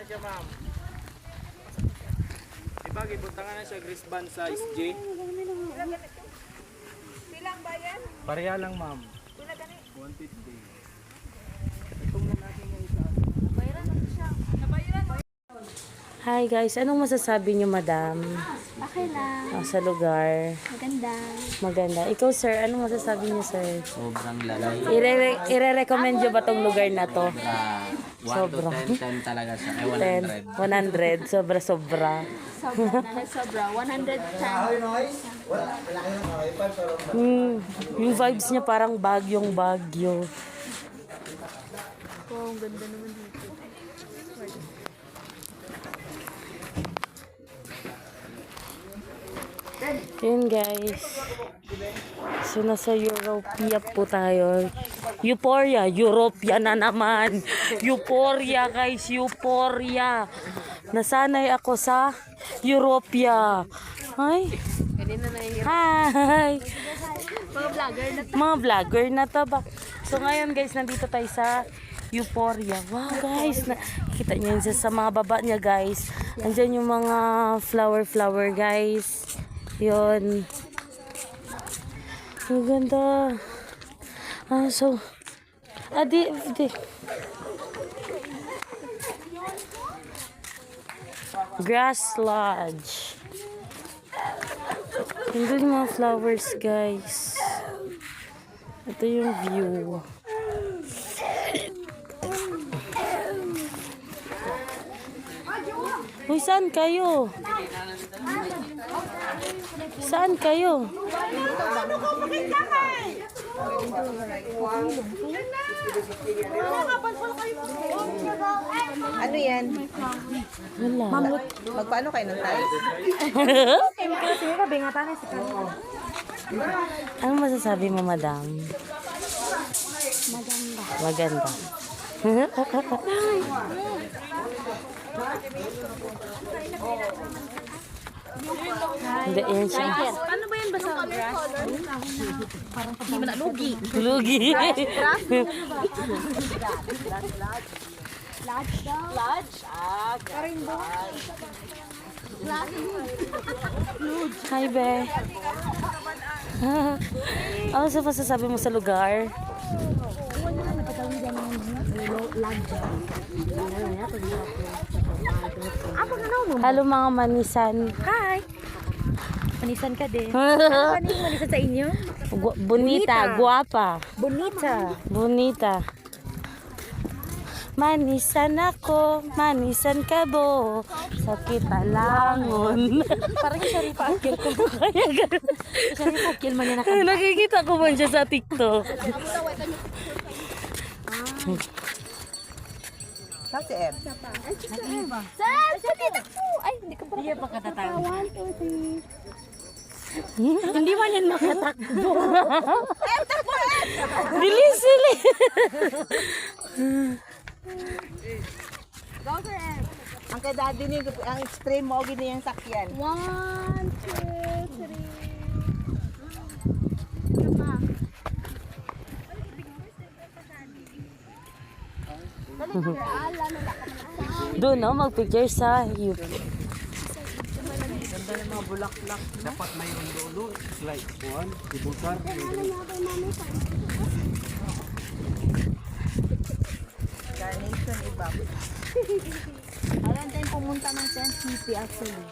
na siya, ma'am. Diba, gibutangan na siya wristband sa SJ. Pilang bayan? Pareha lang, ma'am. Pila gani? 150. Itong na natin yung isa. Nabayaran na siya. Nabayaran. Hi guys, anong masasabi niyo madam? Okay lang. Sa lugar? Maganda. Maganda. Ikaw sir, anong masasabi niyo sir? Sobrang lalay. Ire-recommend niyo ba tong lugar na to? 1 to 10, 10 talaga siya. Ay, 100. 100. Sobra-sobra. Sobra na sobra. 110. Yung vibes niya parang bagyong bagyo. Wow, ang ganda naman dito. Yun guys. So nasa Europea po tayo. Euphoria. Europea na naman. Euphoria guys. Euphoria. Nasanay ako sa Europea. Hi. Hi. Mga vlogger na to ba? So ngayon guys, nandito tayo sa Euphoria. Wow guys. Kita nyo yun sa mga baba niya guys. Andyan yung mga flower guys. Yun. Ang ganda. Di. Grass Lodge. Ang ganda yung mga flowers, guys. Ito yung view. Uy, saan kayo? Saan kayo? Ano yan? Wala. Magpaano kayo ng tayo? Ano masasabi mo, madam? Maganda. Hindi, yan siya. Paano ba yan basta grass? Parang hindi mo na lugi. Lugi. Lodge? Ah, Karimbo. Hi, be. Ano sa masasabi mo sa lugar? Hello mga manisan. Hi! Manisan ka din. Manisan sa inyo? Bonita, guwapa. Bonita. Manisan ako, manisan ka bo, sa Kitalangon. Parang Sharifa Akil ko. Sharifa Akil man yan Nakikita ko man siya sa TikTok. Saan si Em? Saan? Sa titakbo! Ay, hindi ka pa. Hindi pa katatawa. Hindi man yan makatakbo. Bilis. Go for it. Ang kay daddy ni, ang extreme mo, gini yung sakyan. 1, 2, 3. Doon, no, mag-picture sa UP. Ganda ng mga bulaklak. Dapat mayroon dulo. Like one, ibukar. Carnation iba. Alam din pumunta ng St. City actually.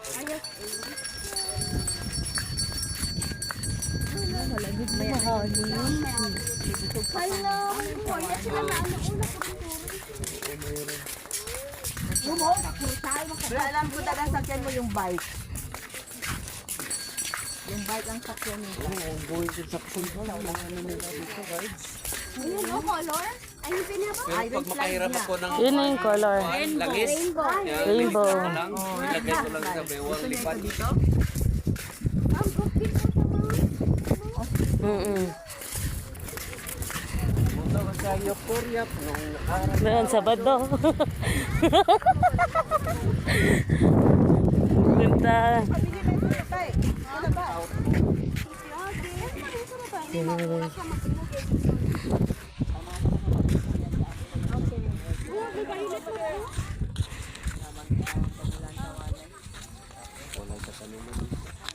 Pero alam ko talaga sakyan mo yung bike. Yung bike ang sakyan mo. Ayun, no color? Ay, pinapa. Iron Pag ako ng Yun na yung color. langis, Rainbow. lang, ilagay ko lang sa bewang lipat. Ang bukit mo naman. Punta ka sa Euphoria. Noon Sabado. Punta. Wala sa tanunan.